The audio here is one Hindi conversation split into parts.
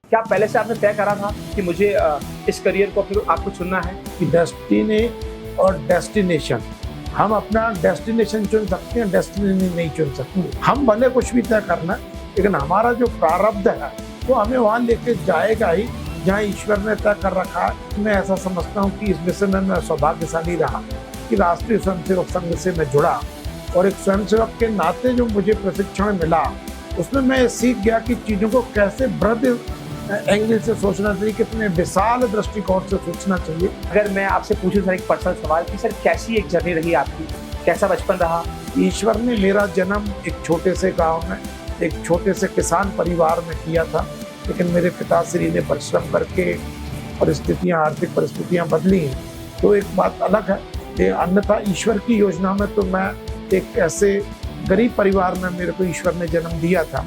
क्या पहले से आपने तय करा था कि मुझे इस करियर को फिर आपको चुनना है? कि डेस्टिनी और डेस्टिनेशन, हम अपना डेस्टिनेशन चुन सकते हैं, डेस्टिनी नहीं चुन सकते। हम भले कुछ भी तय करना, लेकिन हमारा जो प्रारब्ध है वो हमें वहाँ लेके जाएगा ही जहाँ ईश्वर ने तय कर रखा है। मैं ऐसा समझता हूँ कि इस विषय में मैं सौभाग्यशाली रहा कि राष्ट्रीय स्वयंसेवक संघ से मैं जुड़ा, और एक स्वयंसेवक के नाते जो मुझे प्रशिक्षण मिला उसमें मैं सीख गया कि चीज़ों को कैसे बृहद एंगल से सोचना चाहिए, कितने विशाल दृष्टिकोण से सोचना चाहिए। अगर मैं आपसे पूछूं सर एक पर्सनल सवाल कि सर कैसी एक जर्नी रही आपकी, कैसा बचपन रहा? ईश्वर ने मेरा जन्म एक छोटे से गांव में, एक छोटे से किसान परिवार में किया था, लेकिन मेरे पिताश्री ने परिश्रम करके परिस्थितियाँ, आर्थिक परिस्थितियाँ बदली हैं तो एक बात अलग है। अन्यथा ईश्वर की योजना में तो मैं एक ऐसे गरीब परिवार में मेरे को ईश्वर ने जन्म दिया था।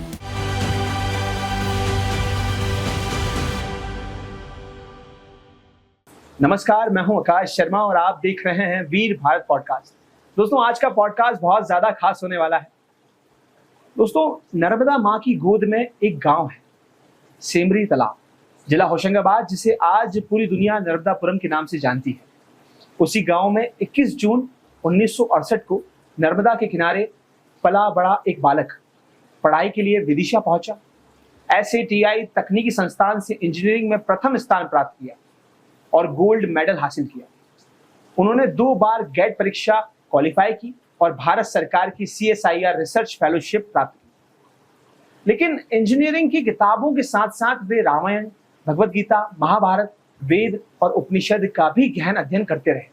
नमस्कार, मैं हूं आकाश शर्मा और आप देख रहे हैं वीर भारत पॉडकास्ट। दोस्तों, आज का पॉडकास्ट बहुत ज्यादा खास होने वाला है। दोस्तों, नर्मदा माँ की गोद में एक गांव है, सेमरी तालाब, जिला होशंगाबाद, जिसे आज पूरी दुनिया नर्मदापुरम के नाम से जानती है। उसी गांव में 21 जून 1968 को नर्मदा के किनारे पला बड़ा एक बालक पढ़ाई के लिए विदिशा पहुंचा। SATI तकनीकी संस्थान से इंजीनियरिंग में प्रथम स्थान प्राप्त किया और गोल्ड मेडल हासिल किया। उन्होंने 2 बार गेट परीक्षा क्वालिफाई की और भारत सरकार की CSIR रिसर्च फेलोशिप प्राप्त की। लेकिन इंजीनियरिंग की किताबों के साथ साथ वे रामायण, भगवत गीता, महाभारत, वेद और उपनिषद का भी गहन अध्ययन करते रहे।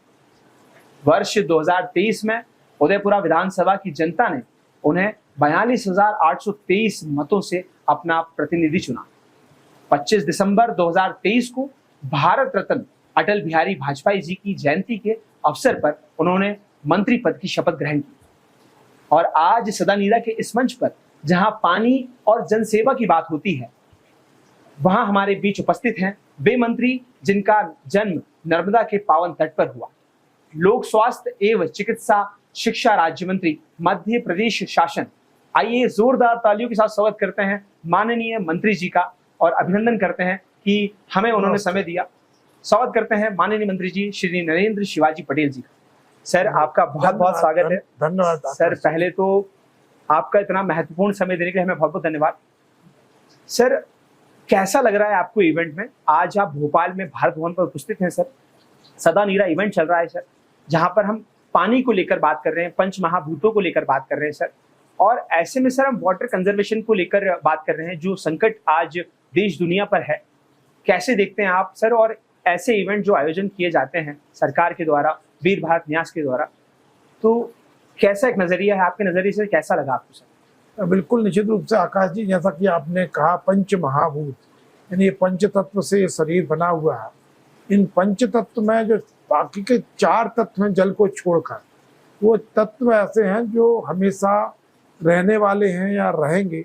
वर्ष 2023 में उदयपुरा विधानसभा की जनता ने उन्हें 42,823 मतों से अपना प्रतिनिधि चुना। 25 दिसंबर 2023 को भारत रत्न अटल बिहारी वाजपेयी जी की जयंती के अवसर पर उन्होंने मंत्री पद की शपथ ग्रहण की। और आज सदानीरा के इस मंच पर जहां पानी और जनसेवा की बात होती है, वहां हमारे बीच उपस्थित हैं वे मंत्री जिनका जन्म नर्मदा के पावन तट पर हुआ। लोक स्वास्थ्य एवं चिकित्सा शिक्षा राज्य मंत्री, मध्य प्रदेश शासन। आइए जोरदार तालियों के साथ स्वागत करते हैं माननीय मंत्री जी का और अभिनंदन करते हैं कि हमें उन्होंने समय दिया। स्वागत करते हैं माननीय मंत्री जी श्री नरेंद्र शिवाजी पटेल जी का। सर, आपका बहुत बहुत स्वागत है। धन्यवाद सर। पहले तो आपका इतना महत्वपूर्ण समय देने के लिए हमें बहुत बहुत धन्यवाद। सर, कैसा लग रहा है आपको इवेंट में? आज आप भोपाल में भारत भवन पर उपस्थित हैं सर। सदानीरा इवेंट चल रहा है सर, जहां पर हम पानी को लेकर बात कर रहे हैं, पंच महाभूतों को लेकर बात कर रहे हैं सर, और ऐसे में सर हम वाटर कंजर्वेशन को लेकर बात कर रहे हैं, जो संकट आज देश दुनिया पर है। कैसे देखते हैं आप सर, और ऐसे इवेंट जो आयोजन किए जाते हैं सरकार के द्वारा, वीर भारत न्यास के द्वारा, तो कैसा एक नजरिया है आपके नजरिए से, कैसा लगा आपको सर? बिल्कुल निश्चित रूप से आकाश जी, जैसा कि आपने कहा, पंच महाभूत यानी ये पंच तत्व से शरीर बना हुआ है। इन पंच तत्व में जो बाकी के 4 तत्व हैं जल को छोड़कर, वो तत्व ऐसे हैं जो हमेशा रहने वाले हैं या रहेंगे,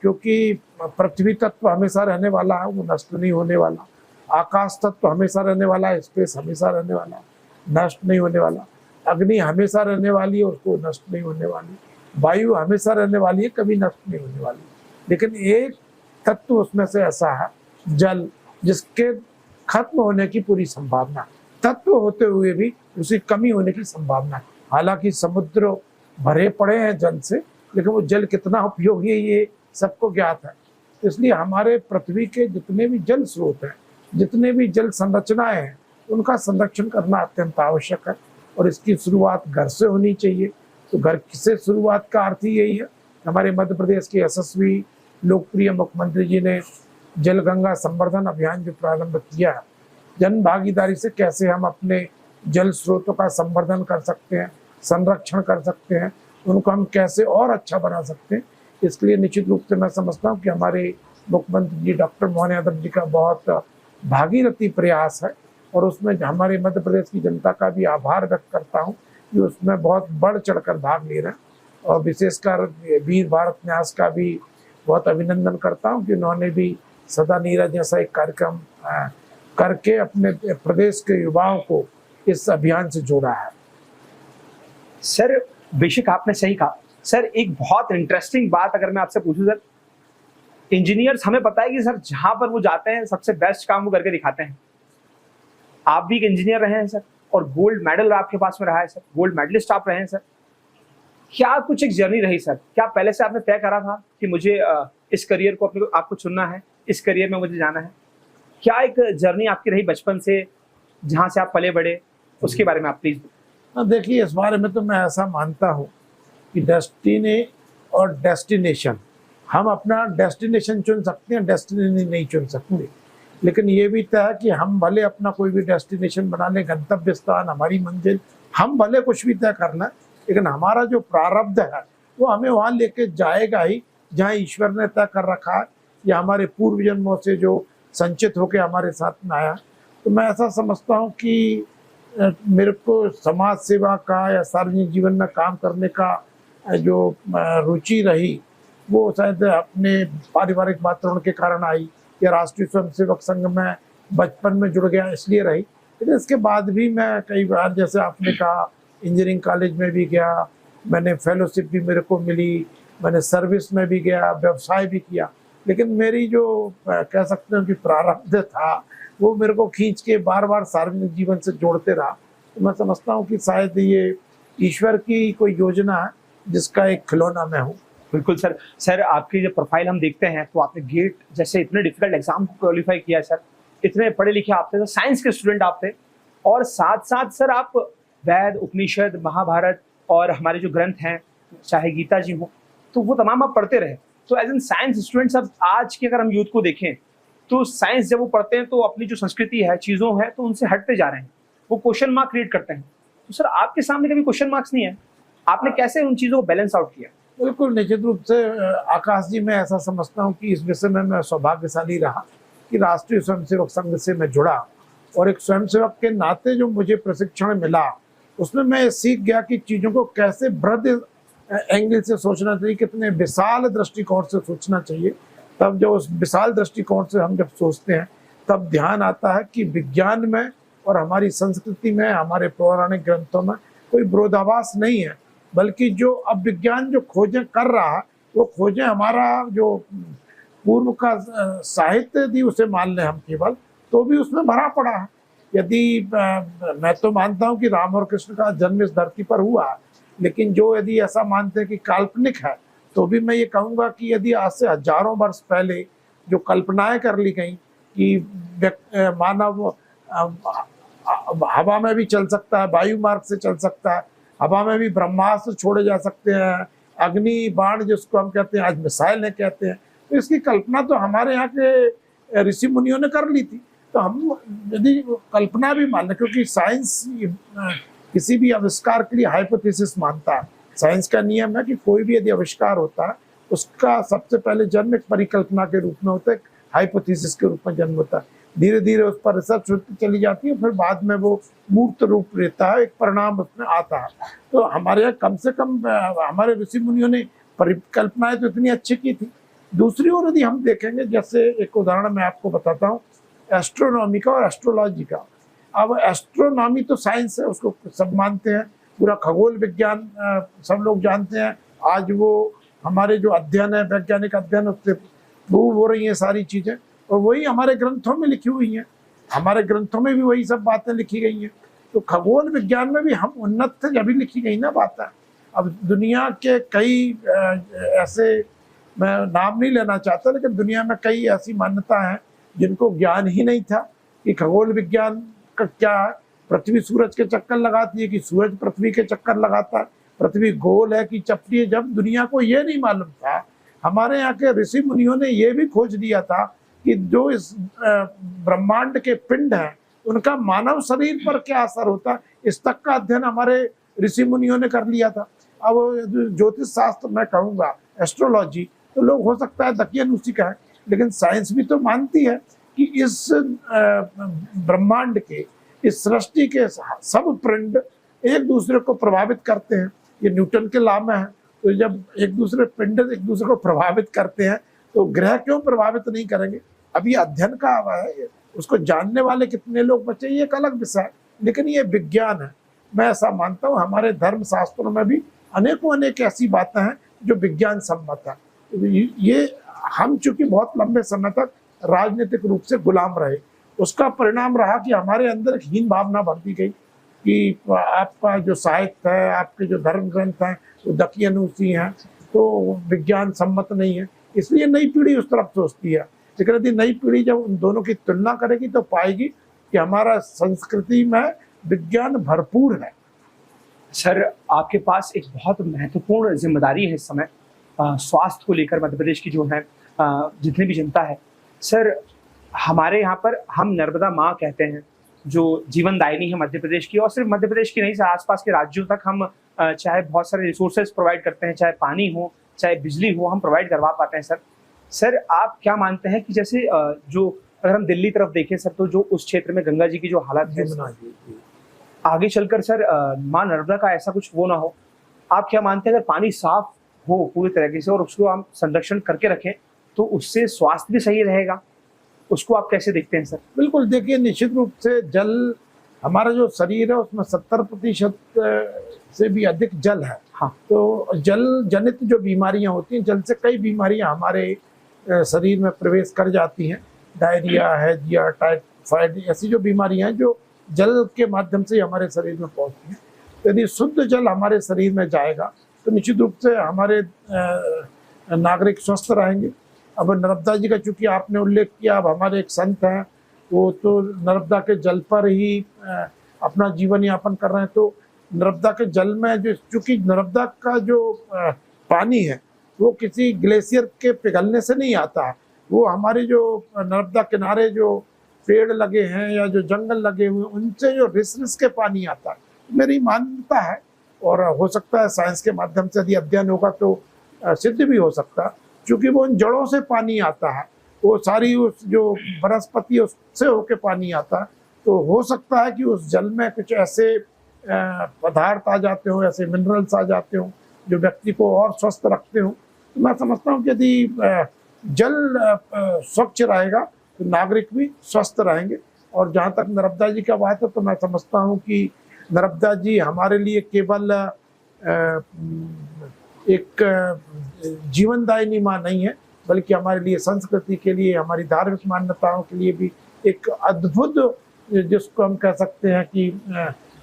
क्योंकि पृथ्वी तत्व हमेशा रहने वाला है, वो नष्ट नहीं होने वाला। आकाश तत्व हमेशा रहने वाला है, स्पेस हमेशा रहने वाला है, नष्ट नहीं होने वाला। अग्नि हमेशा रहने वाली है, उसको नष्ट नहीं होने वाली। वायु हमेशा रहने वाली है, कभी नष्ट नहीं होने वाली। लेकिन एक तत्व उसमें से ऐसा है, जल, जिसके खत्म होने की पूरी संभावना है। तत्व होते हुए भी उसकी कमी होने की संभावना है। हालांकि समुद्र भरे पड़े हैं जल से, लेकिन वो जल कितना उपयोगी है ये सबको ज्ञात है। इसलिए हमारे पृथ्वी के जितने भी जल स्रोत हैं, जितने भी जल संरचनाएं हैं, उनका संरक्षण करना अत्यंत आवश्यक है। और इसकी शुरुआत घर से होनी चाहिए। तो घर से शुरुआत का अर्थ ही यही है। हमारे मध्य प्रदेश के यशस्वी लोकप्रिय मुख्यमंत्री जी ने जल गंगा संवर्धन अभियान जो प्रारंभ किया है, जन भागीदारी से कैसे हम अपने जल स्रोतों का संवर्धन कर सकते हैं, संरक्षण कर सकते हैं, उनको हम कैसे और अच्छा बना सकते हैं, इसके लिए निश्चित रूप से मैं समझता हूँ कि हमारे मुख्यमंत्री जी डॉक्टर मोहन यादव जी का बहुत भागीरथी प्रयास है। और उसमें हमारे मध्य प्रदेश की जनता का भी आभार व्यक्त करता हूँ कि उसमें बहुत बढ़ चढ़कर भाग ले रहे हैं। और विशेषकर वीर भारत न्यास का भी बहुत अभिनंदन करता हूँ कि उन्होंने भी सदानीरा जैसा एक कार्यक्रम करके अपने प्रदेश के युवाओं को इस अभियान से जोड़ा है। सर, बेशक आपने सही कहा। सर, एक बहुत इंटरेस्टिंग बात अगर मैं आपसे पूछूं सर, इंजीनियर्स हमें पता है कि सर जहां पर वो जाते हैं सबसे बेस्ट काम वो करके दिखाते हैं। आप भी एक इंजीनियर रहे हैं सर, और गोल्ड मेडल आपके पास में रहा है सर, गोल्ड मेडलिस्ट आप रहे हैं सर। क्या कुछ एक जर्नी रही सर? क्या पहले से आपने तय करा था कि मुझे इस करियर को अपने आपको चुनना है, इस करियर में मुझे जाना है? क्या एक जर्नी आपकी रही बचपन से जहां से आप पले बड़े, उसके बारे में आप प्लीज। देखिए, इस बारे में तो मैं ऐसा मानता हूँ कि डेस्टिनी और डेस्टिनेशन, हम अपना डेस्टिनेशन चुन सकते हैं, डेस्टिनी नहीं चुन सकते। लेकिन ये भी तय है कि हम भले अपना कोई भी डेस्टिनेशन बना लें, गंतव्य स्थान, हमारी मंजिल, हम भले कुछ भी तय करना, लेकिन हमारा जो प्रारब्ध है वो हमें वहाँ लेके जाएगा ही जहाँ ईश्वर ने तय कर रखा है, या हमारे पूर्व जन्मों से जो संचित होकर हमारे साथ में आया। तो मैं ऐसा समझता हूँ कि मेरे को समाज सेवा का या सार्वजनिक जीवन में काम करने का जो रुचि रही, वो शायद अपने पारिवारिक वातावरण के कारण आई, या राष्ट्रीय स्वयंसेवक संघ में बचपन में जुड़ गया इसलिए रही। लेकिन इसके बाद भी मैं कई बार, जैसे आपने कहा, इंजीनियरिंग कॉलेज में भी गया, मैंने फेलोशिप भी मेरे को मिली, मैंने सर्विस में भी गया, व्यवसाय भी किया। लेकिन मेरी जो कह सकते हैं कि प्रारब्ध था, वो मेरे को खींच के बार बार सार्वजनिक जीवन से जोड़ते रहा। तो मैं समझता हूँ कि शायद ये ईश्वर की कोई योजना है जिसका एक खिलौना मैं हूँ। बिल्कुल सर। सर आपकी जो प्रोफाइल हम देखते हैं तो आपने गेट जैसे इतने डिफिकल्ट एग्जाम को क्वालिफाई किया है सर, इतने पढ़े लिखे आप थे, तो साइंस के स्टूडेंट आप थे, और साथ साथ सर आप वेद, उपनिषद, महाभारत और हमारे जो ग्रंथ हैं, चाहे गीता जी हो, तो वो तमाम आप पढ़ते रहे। तो एज एन साइंस स्टूडेंट सब आज के अगर हम यूथ को देखें तो साइंस जब वो पढ़ते हैं तो अपनी जो संस्कृति है, चीज़ों है, तो उनसे हटते जा रहे हैं, वो क्वेश्चन मार्क क्रिएट करते हैं। तो सर आपके सामने कभी क्वेश्चन मार्क्स नहीं है, आपने कैसे उन चीज़ों को बैलेंस आउट किया? बिल्कुल निश्चित रूप से आकाश जी, मैं ऐसा समझता हूँ कि इस विषय में मैं सौभाग्यशाली रहा कि राष्ट्रीय स्वयंसेवक संघ से मैं जुड़ा, और एक स्वयंसेवक के नाते जो मुझे प्रशिक्षण मिला उसमें मैं सीख गया कि चीज़ों को कैसे बृहद एंगल से सोचना चाहिए, कितने विशाल दृष्टिकोण से सोचना चाहिए। तब जो उस विशाल दृष्टिकोण से हम जब सोचते हैं तब ध्यान आता है कि विज्ञान में और हमारी संस्कृति में, हमारे पौराणिक ग्रंथों में कोई विरोधाभास नहीं है, बल्कि जो अब विज्ञान जो खोजें कर रहा है वो खोजें हमारा जो पूर्व का साहित्य यदि उसे मान लें हम केवल, तो भी उसमें भरा पड़ा है। यदि मैं तो मानता हूँ कि राम और कृष्ण का जन्म इस धरती पर हुआ है, लेकिन जो यदि ऐसा मानते हैं कि काल्पनिक है, तो भी मैं ये कहूँगा कि यदि आज से हजारों वर्ष पहले जो कल्पनाएं कर ली गई कि मानव हवा में भी चल सकता है, वायु मार्ग से चल सकता है, हवा में भी ब्रह्मास्त्र छोड़े जा सकते हैं, अग्नि बाण जिसको हम कहते हैं आज मिसाइलें कहते हैं, तो इसकी कल्पना तो हमारे यहाँ के ऋषि मुनियों ने कर ली थी। तो हम यदि कल्पना भी मान लें, क्योंकि साइंस किसी भी आविष्कार के लिए हाइपोथेसिस मानता है। साइंस का नियम है कि कोई भी यदि आविष्कार होता है उसका सबसे पहले जन्म एक परिकल्पना के रूप में होता है, हाइपोथेसिस के रूप में जन्म होता है। धीरे धीरे उस पर रिसर्च होती चली जाती है, फिर बाद में वो मूर्त रूप लेता है, एक परिणाम उसमें आता है। तो हमारे यहाँ कम से कम हमारे ऋषि मुनियों ने परिकल्पनाएं तो इतनी अच्छी की थी। दूसरी ओर यदि हम देखेंगे, जैसे एक उदाहरण मैं आपको बताता हूँ एस्ट्रोनॉमी का और एस्ट्रोलॉजी का। अब एस्ट्रोनॉमी तो साइंस है, उसको सब मानते हैं, पूरा खगोल विज्ञान सब लोग जानते हैं। आज वो हमारे जो अध्ययन है, वैज्ञानिक अध्ययन, उससे प्रूव हो रही हैं सारी चीज़ें, और वही हमारे ग्रंथों में लिखी हुई हैं। हमारे ग्रंथों में भी वही सब बातें लिखी गई हैं। तो खगोल विज्ञान में भी हम उन्नत थे जब भी लिखी गई ना बातें। अब दुनिया के कई ऐसे, मैं नाम नहीं लेना चाहता, लेकिन दुनिया में कई ऐसी मान्यता हैं जिनको ज्ञान ही नहीं था कि खगोल विज्ञान का क्या है। पृथ्वी सूरज के चक्कर लगाती है कि सूरज पृथ्वी के चक्कर लगाता है, पृथ्वी गोल है कि चपटी है। जब दुनिया को ये नहीं मालूम था, हमारे यहाँ के ऋषि मुनियों ने ये भी खोज लिया था कि जो इस ब्रह्मांड के पिंड हैं उनका मानव शरीर पर क्या असर होता है, इस तक का अध्ययन हमारे ऋषि मुनियों ने कर लिया था। अब ज्योतिष शास्त्र मैं कहूँगा, एस्ट्रोलॉजी, तो लोग हो सकता है दकियन उसी का है, लेकिन साइंस भी तो मानती है कि इस ब्रह्मांड के, इस सृष्टि के सब पिंड एक दूसरे को प्रभावित करते हैं। ये न्यूटन के लॉ में है। तो जब एक दूसरे पिंड एक दूसरे को प्रभावित करते हैं तो ग्रह क्यों प्रभावित नहीं करेंगे? अभी अध्ययन का है, उसको जानने वाले कितने लोग बचे ये एक अलग विषय है, लेकिन ये विज्ञान है। मैं ऐसा मानता हूँ हमारे धर्म शास्त्रों में भी अनेकों अनेक ऐसी बातें हैं जो विज्ञान सम्मत है। ये हम चूंकि बहुत लंबे समय तक राजनीतिक रूप से गुलाम रहे, उसका परिणाम रहा कि हमारे अंदर एक हीन भावना भर दी गई कि आपका जो साहित्य है, आपके जो धर्म ग्रंथ हैं वो दकियानूसी हैं, तो विज्ञान सम्मत नहीं है। इसलिए नई पीढ़ी उस तरफ सोचती है। लेकिन यदि नई पीढ़ी जब उन दोनों की तुलना करेगी तो पाएगी कि हमारा संस्कृति में विज्ञान भरपूर है। सर, आपके पास एक बहुत महत्वपूर्ण जिम्मेदारी है इस समय स्वास्थ्य को लेकर मध्य प्रदेश की जो है जितनी भी जनता है। सर, हमारे यहाँ पर हम नर्मदा माँ कहते हैं जो जीवनदायिनी है मध्य प्रदेश की, और सिर्फ मध्य प्रदेश की नहीं, आसपास के राज्यों तक हम चाहे बहुत सारे रिसोर्सेज प्रोवाइड करते हैं, चाहे पानी हो चाहे बिजली हो, हम प्रोवाइड करवा पाते हैं। सर आप क्या मानते हैं कि जैसे जो अगर हम दिल्ली तरफ देखें सर, तो जो उस क्षेत्र में गंगा जी की जो हालत है, आगे चलकर सर माँ नर्मदा का ऐसा कुछ वो ना हो, आप क्या मानते हैं अगर पानी साफ हो पूरी तरीके से और उसको हम संरक्षण करके रखें तो उससे स्वास्थ्य भी सही रहेगा? उसको आप कैसे देखते हैं सर? बिल्कुल, देखिए निश्चित रूप से जल, हमारा जो शरीर है उसमें 70% से भी अधिक जल है। हाँ। तो जल जनित जो बीमारियां होती हैं, जल से कई बीमारियां हमारे शरीर में प्रवेश कर जाती हैं। डायरिया, हैजिया, टाइफाइड, ऐसी जो बीमारियां हैं जो जल के माध्यम से हमारे शरीर में पहुंचती हैं। तो यदि शुद्ध जल हमारे शरीर में जाएगा तो निश्चित रूप से हमारे नागरिक स्वस्थ रहेंगे। अब नर्मदा जी का चूंकि आपने उल्लेख किया, अब हमारे एक संत हैं वो तो नर्मदा के जल पर ही अपना जीवन यापन कर रहे हैं। तो नर्मदा के जल में जो, चूंकि नर्मदा का जो पानी है वो किसी ग्लेशियर के पिघलने से नहीं आता है, वो हमारे जो नर्मदा किनारे जो पेड़ लगे हैं या जो जंगल लगे हुए उनसे जो रिस रिस के पानी आता है। मेरी मान्यता है, और हो सकता है साइंस के माध्यम से यदि अध्ययन होगा तो सिद्ध भी हो सकता है, क्योंकि वो उन जड़ों से पानी आता है, वो सारी उस जो वनस्पति उससे होके पानी आता है। तो हो सकता है कि उस जल में कुछ ऐसे पदार्थ आ जाते हो, ऐसे मिनरल्स आ जाते हो जो व्यक्ति को और स्वस्थ रखते हो। तो मैं समझता हूँ कि यदि जल स्वच्छ रहेगा तो नागरिक भी स्वस्थ रहेंगे। और जहाँ तक नर्मदा जी का बात है तो मैं समझता हूँ कि नर्मदा जी हमारे लिए केवल एक जीवनदायिनी माँ नहीं है, बल्कि हमारे लिए संस्कृति के लिए, हमारी धार्मिक मान्यताओं के लिए भी एक अद्भुत, जिसको हम कह सकते हैं कि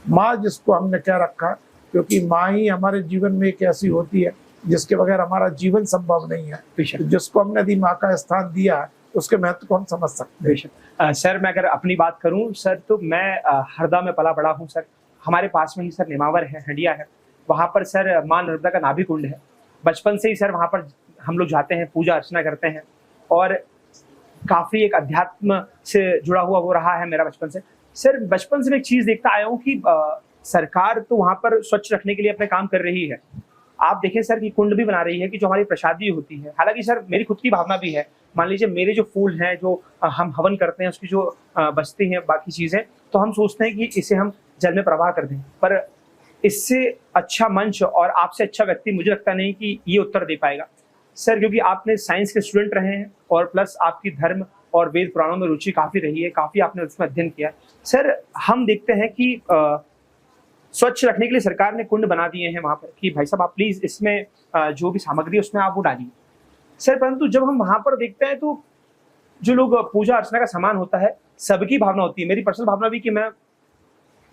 माँ जिसको हमने कह रखा, क्योंकि माँ ही हमारे जीवन में एक ऐसी होती है जिसके बगैर हमारा जीवन संभव नहीं है। तो जिसको हमने यदि माँ का स्थान दिया है उसके महत्व को हम समझ सकते हैं। सर, मैं अगर अपनी बात करूं सर, तो मैं हरदा में पला बड़ा हूं सर। हमारे पास में ही सर नेमावर है, हंडिया है, वहाँ पर सर माँ नर्मदा का नाभि कुंड है। बचपन से ही सर वहाँ पर हम लोग जाते हैं, पूजा अर्चना करते हैं, और काफ़ी एक अध्यात्म से जुड़ा हुआ वो रहा है मेरा बचपन से। सर बचपन से मैं एक चीज़ देखता आया हूँ कि सरकार तो वहाँ पर स्वच्छ रखने के लिए अपने काम कर रही है। आप देखें सर कि कुंड भी बना रही है कि जो हमारी प्रसादी होती है, हालांकि सर मेरी खुद की भावना भी है, मान लीजिए मेरे जो फूल हैं जो हम हवन करते हैं उसकी जो बचती हैं बाकी चीज़ें, तो हम सोचते हैं कि इसे हम जल में प्रवाह कर दें, पर इससे अच्छा मंच और आपसे अच्छा व्यक्ति मुझे लगता नहीं कि ये उत्तर दे पाएगा सर, क्योंकि आपने साइंस के स्टूडेंट रहे हैं और प्लस आपकी धर्म और वेद पुराणों में रुचि काफ़ी रही है, काफ़ी आपने उसमें अध्ययन किया। सर हम देखते हैं कि स्वच्छ रखने के लिए सरकार ने कुंड बना दिए हैं वहाँ पर कि भाई साहब आप प्लीज़ इसमें जो भी सामग्री है उसमें आप वो डालिए सर, परंतु जब हम वहाँ पर देखते हैं तो जो लोग पूजा अर्चना का सामान होता है, सबकी भावना होती है, मेरी पर्सनल भावना भी कि मैं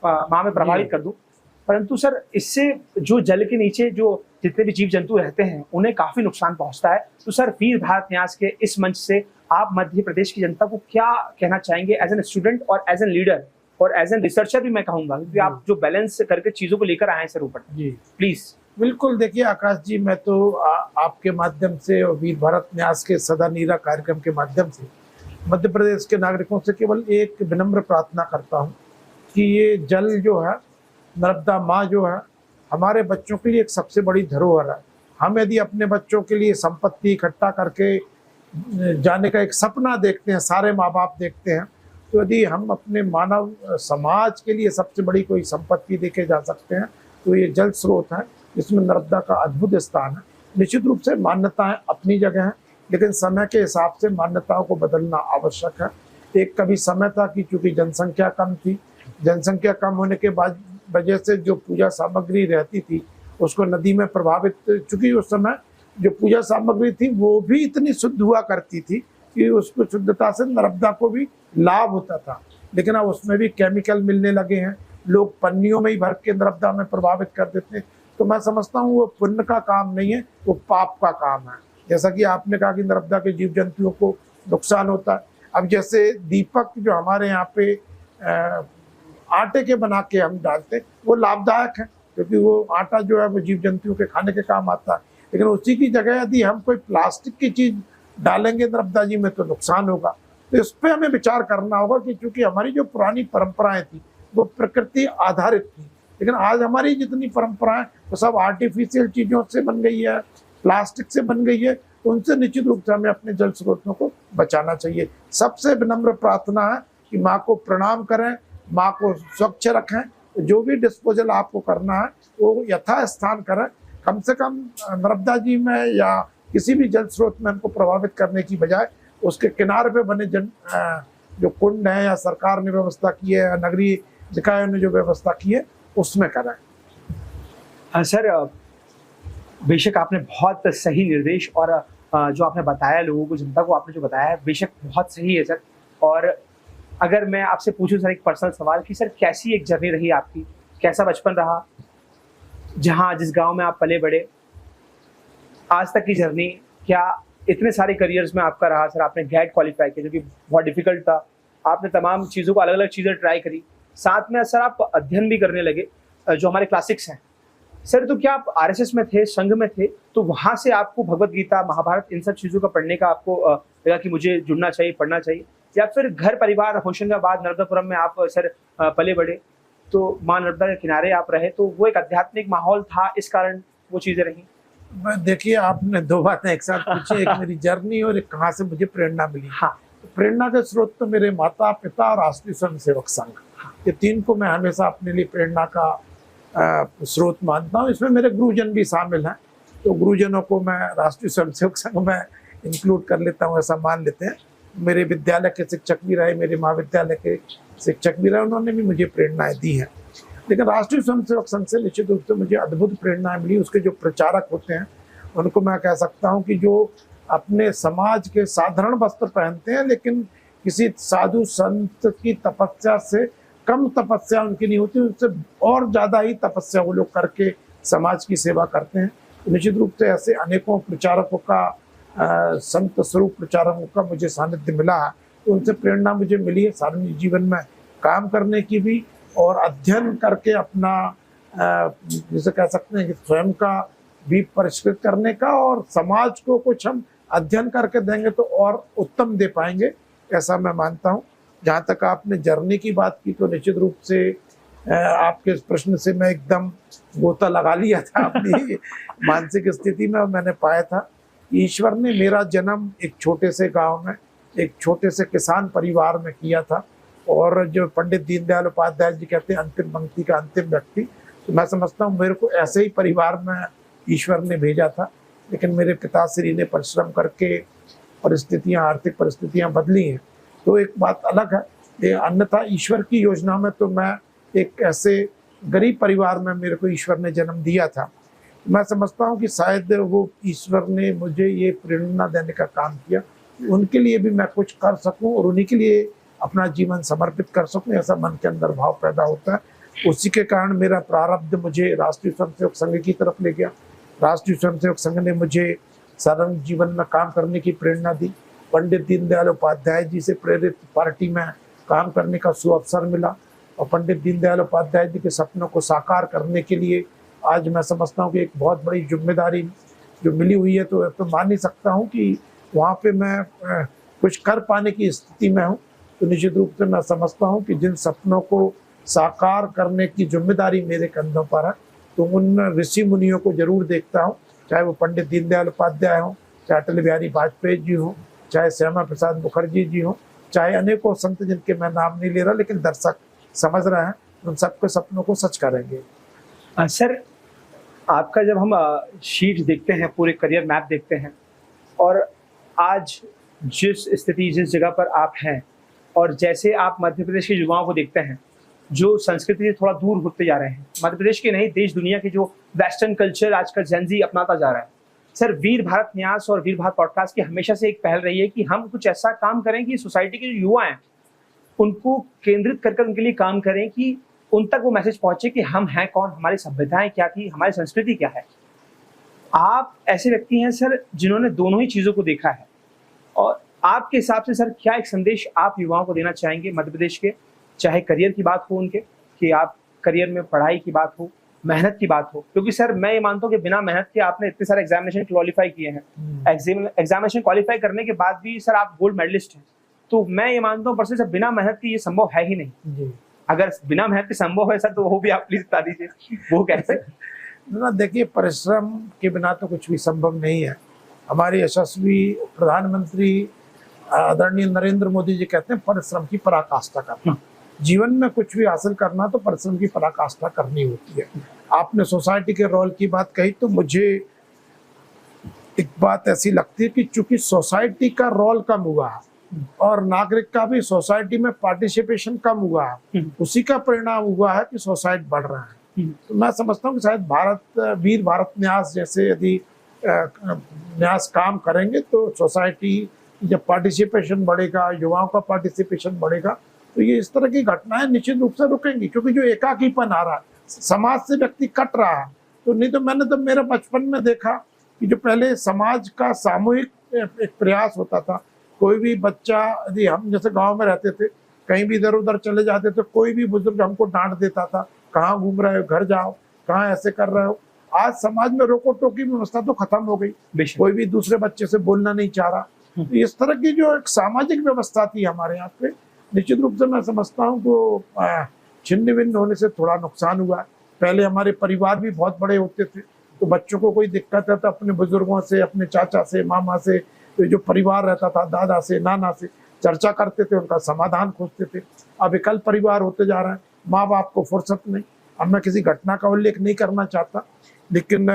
माँ में प्रभावित कर दूं, परंतु सर इससे जो जल के नीचे जो जितने भी जीव जंतु रहते हैं उन्हें काफ़ी नुकसान पहुँचता है। तो सर वीर भारत न्यास के इस मंच से आप मध्य प्रदेश की जनता को क्या कहना चाहेंगे एज एन स्टूडेंट और एज एन लीडर और एज एन रिसर्चर भी मैं कहूँगा, क्योंकि आप जो बैलेंस करके चीज़ों को लेकर आए हैं सर ऊपर जी प्लीज़। बिल्कुल, देखिए आकाश जी, मैं तो आपके माध्यम से और वीर भारत न्यास के सदा नीरा कार्यक्रम के माध्यम से मध्य प्रदेश के नागरिकों से केवल एक विनम्र प्रार्थना करता हूँ कि ये जल जो है, नर्मदा माँ जो है, हमारे बच्चों के लिए एक सबसे बड़ी धरोहर है। हम यदि अपने बच्चों के लिए संपत्ति इकट्ठा करके जाने का एक सपना देखते हैं, सारे माँ बाप देखते हैं, तो यदि हम अपने मानव समाज के लिए सबसे बड़ी कोई संपत्ति देके जा सकते हैं तो ये जल स्रोत है, जिसमें नर्मदा का अद्भुत स्थान है। निश्चित रूप से मान्यताएं अपनी जगह हैं, लेकिन समय के हिसाब से मान्यताओं को बदलना आवश्यक है। एक कभी समय था कि चूंकि जनसंख्या कम थी, जनसंख्या कम होने के बाद वजह से जो पूजा सामग्री रहती थी उसको नदी में प्रभावित, चूंकि उस समय जो पूजा सामग्री थी वो भी इतनी शुद्ध हुआ करती थी कि उसको शुद्धता से नर्मदा को भी लाभ होता था। लेकिन अब उसमें भी केमिकल मिलने लगे हैं, लोग पन्नियों में ही भर के नर्मदा में प्रभावित कर देते हैं। तो मैं समझता हूँ वो पुण्य का काम नहीं है, वो पाप का काम है। जैसा कि आपने कहा कि नर्मदा के जीव जंतुओं को नुकसान होता है। अब जैसे दीपक जो हमारे यहाँ पे आटे के बना के हम डालते हैं, वो लाभदायक है क्योंकि वो आटा जो है वो जीव जंतुओं के खाने के काम आता है। लेकिन उसी की जगह यदि हम कोई प्लास्टिक की चीज डालेंगे नर्मदा जी में तो नुकसान होगा। तो इस पर हमें विचार करना होगा कि चूंकि हमारी जो पुरानी परंपराएं थी वो प्रकृति आधारित थी, लेकिन आज हमारी जितनी परंपराएं वो सब आर्टिफिशियल चीजों से बन गई है, प्लास्टिक से बन गई है। तो उनसे निश्चित रूप से हमें अपने जल स्रोतों को बचाना चाहिए। सबसे विनम्र प्रार्थना है कि माँ को प्रणाम करें, माँ को स्वच्छ रखें, जो भी डिस्पोजल आपको करना है वो यथास्थान करें। कम से कम नर्मदा जी में या किसी भी जल स्रोत में उनको प्रभावित करने की बजाय उसके किनारे पे बने जो कुंड है या सरकार ने व्यवस्था की है या नगरीय निकायों ने जो व्यवस्था की है उसमें करें। सर, बेशक आपने बहुत सही निर्देश और जो आपने बताया लोगों को, जनता को आपने जो बताया है बेशक बहुत सही है सर। और अगर मैं आपसे पूछूं सर एक पर्सनल सवाल कि सर कैसी एक जर्नी रही आपकी, कैसा बचपन रहा, जहाँ जिस गांव में आप पले बड़े, आज तक की जर्नी, क्या इतने सारे करियर्स में आपका रहा सर? आपने गैट क्वालिफाई किया जो कि बहुत डिफिकल्ट था, आपने तमाम चीज़ों को अलग अलग चीज़ें ट्राई करी, साथ में सर आप अध्ययन भी करने लगे जो हमारे क्लासिक्स हैं सर। तो क्या आप आरएसएस में थे, संघ में थे, तो वहाँ से आपको भगवत गीता, महाभारत, इन सब चीज़ों का पढ़ने का आपको लगा कि मुझे जुड़ना चाहिए, पढ़ना चाहिए, या फिर घर परिवार होशंगाबाद नर्मदापुरम में आप सर पले बड़े, तो माँ नर्मदा के किनारे आप रहे, तो वो एक आध्यात्मिक माहौल था, इस कारण वो चीज़ें रही? देखिए, आपने दो बातें एक साथ पूछी, एक मेरी जर्नी और एक कहाँ से मुझे प्रेरणा मिली। हाँ। तो प्रेरणा के स्रोत तो मेरे माता पिता और राष्ट्रीय स्वयंसेवक संघ, ये तीन को मैं हमेशा अपने लिए प्रेरणा का स्रोत मानता हूँ। इसमें मेरे गुरुजन भी शामिल हैं, तो गुरुजनों को मैं राष्ट्रीय स्वयंसेवक संघ में इंक्लूड कर लेता हूँ, ऐसा मान लेते हैं। मेरे विद्यालय के शिक्षक भी रहे, मेरे महाविद्यालय के शिक्षक भी रहे, उन्होंने भी मुझे प्रेरणाएं दी हैं। लेकिन राष्ट्रीय स्वयंसेवक संघ से निश्चित रूप से मुझे अद्भुत प्रेरणाएं मिली। उसके जो प्रचारक होते हैं उनको मैं कह सकता हूं कि जो अपने समाज के साधारण वस्त्र पहनते हैं लेकिन किसी साधु संत की तपस्या से कम तपस्या उनकी नहीं होती, उनसे और ज़्यादा ही तपस्या वो लोग करके समाज की सेवा करते हैं। तो निश्चित रूप से ऐसे अनेकों प्रचारकों का, संत स्वरूप प्रचारकों का मुझे सानिध्य मिला है। तो उनसे प्रेरणा मुझे मिली है सार्वजनिक जीवन में काम करने की भी, और अध्ययन करके अपना जिसे कह सकते हैं कि स्वयं का भी परिष्कृत करने का, और समाज को कुछ हम अध्ययन करके देंगे तो और उत्तम दे पाएंगे, ऐसा मैं मानता हूँ। जहाँ तक आपने जर्नी की बात की तो निश्चित रूप से आपके इस प्रश्न से मैं एकदम गोता लगा लिया था अपनी मानसिक स्थिति में, और मैंने पाया था ईश्वर ने मेरा जन्म एक छोटे से गांव में एक छोटे से किसान परिवार में किया था। और जो पंडित दीनदयाल उपाध्याय जी कहते हैं अंतिम पंक्ति का अंतिम व्यक्ति, तो मैं समझता हूँ मेरे को ऐसे ही परिवार में ईश्वर ने भेजा था। लेकिन मेरे पिताश्री ने परिश्रम करके परिस्थितियाँ, आर्थिक परिस्थितियाँ बदली हैं, तो एक बात अलग है। अन्यथा ईश्वर की योजना में तो मैं एक ऐसे गरीब परिवार में मेरे को ईश्वर ने जन्म दिया था। मैं समझता हूँ कि शायद वो ईश्वर ने मुझे ये प्रेरणा देने का काम किया, उनके लिए भी मैं कुछ कर सकूँ और उन्हीं के लिए अपना जीवन समर्पित कर सकूँ, ऐसा मन के अंदर भाव पैदा होता है। उसी के कारण मेरा प्रारब्ध मुझे राष्ट्रीय स्वयंसेवक संघ की तरफ ले गया। राष्ट्रीय स्वयंसेवक संघ ने मुझे सार्वजनिक जीवन में काम करने की प्रेरणा दी। पंडित दीनदयाल उपाध्याय जी से प्रेरित पार्टी में काम करने का सुअवसर मिला, और पंडित दीनदयाल उपाध्याय जी के सपनों को साकार करने के लिए आज मैं समझता हूँ कि एक बहुत बड़ी जिम्मेदारी जो मिली हुई है। तो मान ही सकता हूँ कि वहाँ पे मैं कुछ कर पाने की स्थिति में हूँ। तो निश्चित रूप से मैं समझता हूँ कि जिन सपनों को साकार करने की जिम्मेदारी मेरे कंधों पर है, तो उन ऋषि मुनियों को जरूर देखता हूँ, चाहे वो पंडित दीनदयाल उपाध्याय हों, चाहे अटल बिहारी वाजपेयी जी हों, चाहे श्यामा प्रसाद मुखर्जी जी हों, चाहे अनेकों संत जिनके मैं नाम नहीं ले रहा लेकिन दर्शक समझ रहे हैं, उन सबके सपनों को सच करेंगे। सर, आपका जब हम शीट देखते हैं, पूरे करियर मैप देखते हैं, और आज जिस स्थिति, जिस जगह पर आप हैं, और जैसे आप मध्य प्रदेश के युवाओं को देखते हैं जो संस्कृति से थोड़ा दूर होते जा रहे हैं, मध्य प्रदेश के नहीं देश दुनिया के जो वेस्टर्न कल्चर आजकल जेन ज़ी अपनाता जा रहा है, सर वीर भारत न्यास और वीर भारत पॉडकास्ट की हमेशा से एक पहल रही है कि हम कुछ ऐसा काम करें कि सोसाइटी के जो युवा हैं उनको केंद्रित कर उनके लिए काम करें कि उन तक वो मैसेज पहुंचे कि हम हैं कौन, हमारी सभ्यताएं क्या थी, हमारी संस्कृति क्या है। आप ऐसे व्यक्ति हैं सर जिन्होंने दोनों ही चीजों को देखा है, और आपके हिसाब से सर क्या एक संदेश आप युवाओं को देना चाहेंगे मध्य प्रदेश के, चाहे करियर की बात हो उनके, कि आप करियर में पढ़ाई की बात हो, मेहनत की बात हो, क्योंकि सर मैं ये मानता हूँ कि बिना मेहनत के आपने इतने सारे एग्जामिनेशन क्वालिफाई किए हैं, एग्जामिनेशन क्वालिफाई करने के बाद भी सर आप गोल्ड मेडलिस्ट हैं, तो मैं ये मानता हूँ पर्सनली सर बिना मेहनत के ये संभव है ही नहीं जी। अगर बिना मेहनत के संभव है सर तो वो भी आप प्लीज बता दीजिए वो कैसे। ना देखिए, परिश्रम के बिना तो कुछ भी संभव नहीं है। हमारे यशस्वी प्रधानमंत्री आदरणीय नरेंद्र मोदी जी कहते हैं परिश्रम की पराकाष्ठा करना। जीवन में कुछ भी हासिल करना तो परिश्रम की पराकाष्ठा करनी होती है। आपने सोसाइटी के रोल की बात कही तो मुझे एक बात ऐसी लगती है कि चूंकि सोसाइटी का रोल कम हुआ है और नागरिक का भी सोसाइटी में पार्टिसिपेशन कम हुआ है, उसी का परिणाम हुआ है कि सोसाइटी बढ़ रहा है। तो मैं समझता हूँ कि शायद वीर भारत न्यास जैसे यदि न्यास काम करेंगे तो सोसाइटी जब पार्टिसिपेशन बढ़ेगा, युवाओं का पार्टिसिपेशन बढ़ेगा, तो ये इस तरह की घटनाएं निश्चित रूप से रुकेंगी। क्योंकि जो एकाकीपन आ रहा है, समाज से व्यक्ति कट रहा है, तो नहीं तो मैंने तो मेरे बचपन में देखा कि जो पहले समाज का सामूहिक एक प्रयास होता था, कोई भी बच्चा यदि हम जैसे गांव में रहते थे, कहीं भी इधर उधर चले जाते थे, कोई भी बुजुर्ग हमको डांट देता था, कहाँ घूम रहे हो, घर जाओ, कहाँ ऐसे कर रहे हो। आज समाज में रोको टोकी व्यवस्था तो खत्म हो गई, कोई भी दूसरे बच्चे से बोलना नहीं चाह रहा। तो इस तरह की जो एक सामाजिक व्यवस्था थी हमारे यहाँ पे, निश्चित रूप से मैं समझता हूँ कि छिन्न भिन्न होने से थोड़ा नुकसान हुआ। पहले हमारे परिवार भी बहुत बड़े होते थे, तो बच्चों को कोई दिक्कत है तो अपने बुजुर्गों से, अपने चाचा से, मामा से, तो जो परिवार रहता था दादा से, नाना से चर्चा करते थे, उनका समाधान खोजते थे। अब एकल परिवार होते जा रहा है, माँ बाप को फुर्सत नहीं। अब मैं किसी घटना का उल्लेख नहीं करना चाहता, लेकिन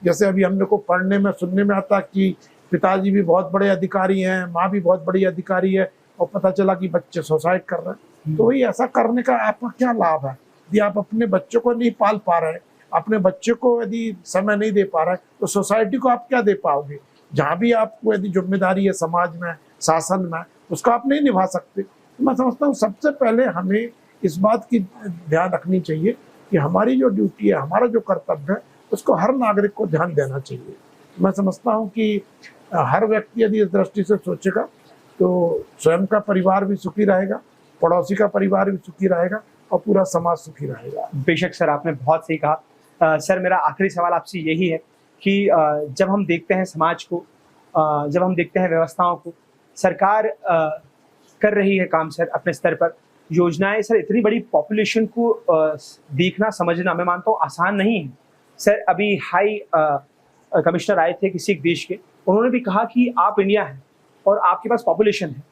जैसे अभी हमने को पढ़ने में सुनने में आता कि पिताजी भी बहुत बड़े अधिकारी हैं, माँ भी बहुत बड़ी अधिकारी है, और पता चला कि बच्चे सुसाइड कर रहे हैं। तो वही ऐसा करने का आपका क्या लाभ है? यदि आप अपने बच्चों को नहीं पाल पा रहे, अपने बच्चे को यदि समय नहीं दे पा रहे, तो सोसाइटी को आप क्या दे पाओगे? जहाँ भी आपको यदि जिम्मेदारी है समाज में, शासन में, उसको आप नहीं निभा सकते। तो मैं समझता हूँ सबसे पहले हमें इस बात की ध्यान रखनी चाहिए कि हमारी जो ड्यूटी है, हमारा जो कर्तव्य है, उसको हर नागरिक को ध्यान देना चाहिए। मैं समझता हूँ कि हर व्यक्ति यदि इस दृष्टि से सोचेगा तो स्वयं का परिवार भी सुखी रहेगा, पड़ोसी का परिवार भी सुखी रहेगा, और पूरा समाज सुखी रहेगा। बेशक सर, आपने बहुत सही कहा। सर मेरा आखिरी सवाल आपसे यही है कि जब हम देखते हैं समाज को, जब हम देखते हैं व्यवस्थाओं को, सरकार कर रही है काम सर अपने स्तर पर, योजनाएं सर, इतनी बड़ी पॉपुलेशन को देखना समझना मैं मानता हूँ आसान नहीं है सर। अभी हाई कमिश्नर आए थे किसी एक देश के, उन्होंने भी कहा कि आप इंडिया हैं और आपके पास पॉपुलेशन है,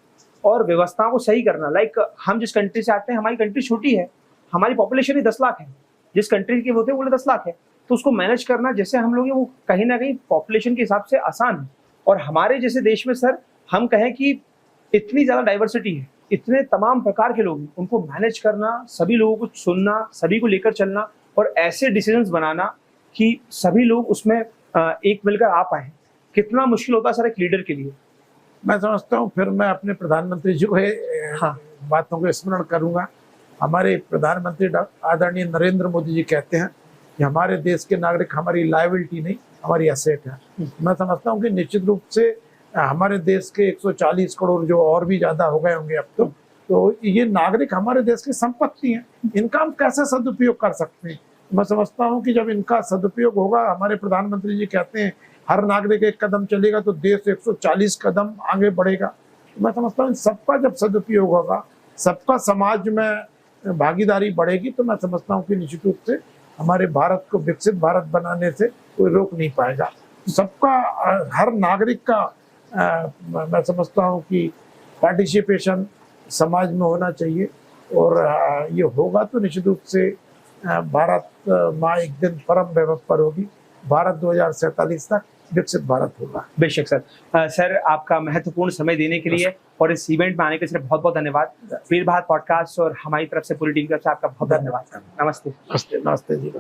और व्यवस्थाओं को सही करना, लाइक हम जिस कंट्री से आते हैं, हमारी कंट्री छोटी है, हमारी पॉपुलेशन ही 10 लाख है, जिस कंट्री के होते हैं वो 10 लाख है, तो उसको मैनेज करना जैसे हम लोग हैं वो कहीं ना कहीं पॉपुलेशन के हिसाब से आसान है। और हमारे जैसे देश में सर हम कहें कि इतनी ज़्यादा डाइवर्सिटी है, इतने तमाम प्रकार के लोग हैं, उनको मैनेज करना, सभी लोगों को सुनना, सभी को लेकर चलना, और ऐसे डिसीजंस बनाना कि सभी लोग उसमें एक मिलकर आ पाए, कितना मुश्किल होता है सर एक लीडर के लिए। मैं समझता हूँ फिर मैं अपने प्रधानमंत्री जी को बातों को स्मरण करूंगा। हमारे प्रधानमंत्री आदरणीय नरेंद्र मोदी जी कहते हैं कि हमारे देश के नागरिक हमारी लायबिलिटी नहीं, हमारी एसेट है। मैं समझता हूँ कि निश्चित रूप से हमारे देश के 140 करोड़ जो और भी ज़्यादा हो गए होंगे अब तो ये नागरिक हमारे देश की संपत्ति हैं, इनका हम कैसे सदुपयोग कर सकते हैं। मैं समझता हूँ कि जब इनका सदुपयोग होगा, हमारे प्रधानमंत्री जी कहते हैं हर नागरिक एक कदम चलेगा तो देश 140 कदम आगे बढ़ेगा। मैं समझता हूँ सबका जब सदुपयोग होगा, सबका समाज में भागीदारी बढ़ेगी, तो मैं समझता हूँ कि निश्चित रूप से हमारे भारत को विकसित भारत बनाने से कोई रोक नहीं पाएगा। सबका, हर नागरिक का मैं समझता हूँ कि पार्टिसिपेशन समाज में होना चाहिए, और ये होगा तो निश्चित रूप से भारत माँ एक दिन परम वैभव पर होगी। भारत 2047 तक विकसित भारत होगा। बेशक सर। सर आपका महत्वपूर्ण समय देने के लिए और इस इवेंट में आने के लिए बहुत बहुत धन्यवाद। वीर भारत पॉडकास्ट और हमारी तरफ से पूरी टीम की तरफ से आपका बहुत धन्यवाद। नमस्ते। नमस्ते जी।